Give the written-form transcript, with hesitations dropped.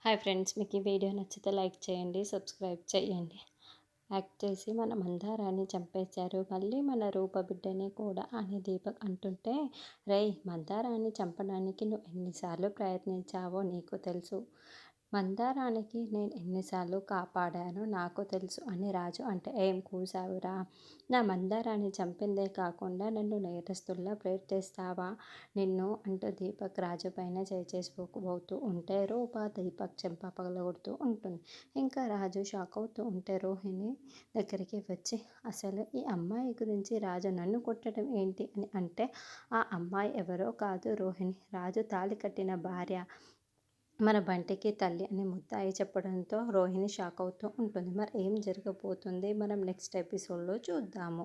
Hi friends, మీకు ఈ video నచ్చితే లైక్ చేయండి, సబ్స్క్రైబ్ చేయండి. యాక్ట్ చేసి మన మందారాన్ని చంపేశారు, మళ్ళీ మన రూప బిడ్డని కూడా అని దీపక్ అంటుంటే, రేయ్ మందారాన్ని చంపడానికి నువ్వు ఎన్నిసార్లు ప్రయత్నించావో నీకు తెలుసు. మందారానికి నేను ఎన్నిసార్లు కాపాడానో నాకు తెలుసు అని రాజు అంటే, ఏం కూసావురా? నా మందారాన్ని చంపిందే కాకుండా నన్ను నేరస్తుల్లా ప్రేరేపిస్తావా నిన్ను అంటూ దీపక్ రాజు పైన చేసుకోబోతూ ఉంటే రూప దీపక్ చెంప పగలగొడుతూ ఉంటుంది. ఇంకా రాజు షాక్ అవుతూ ఉంటే రోహిణి దగ్గరికి వచ్చి, అసలు ఈ అమ్మాయి గురించి రాజు నన్ను కొట్టడం ఏంటి అని అంటే, ఆ అమ్మాయి ఎవరో కాదు రోహిణి, రాజు తాళి కట్టిన భార్య, మన బంటికి తల్లి అని ముద్దాయి చెప్పడంతో రోహిణి షాక్ అవుతూ ఉంటుంది. మరి ఏం జరగబోతుంది మనం నెక్స్ట్ ఎపిసోడ్లో చూద్దాము.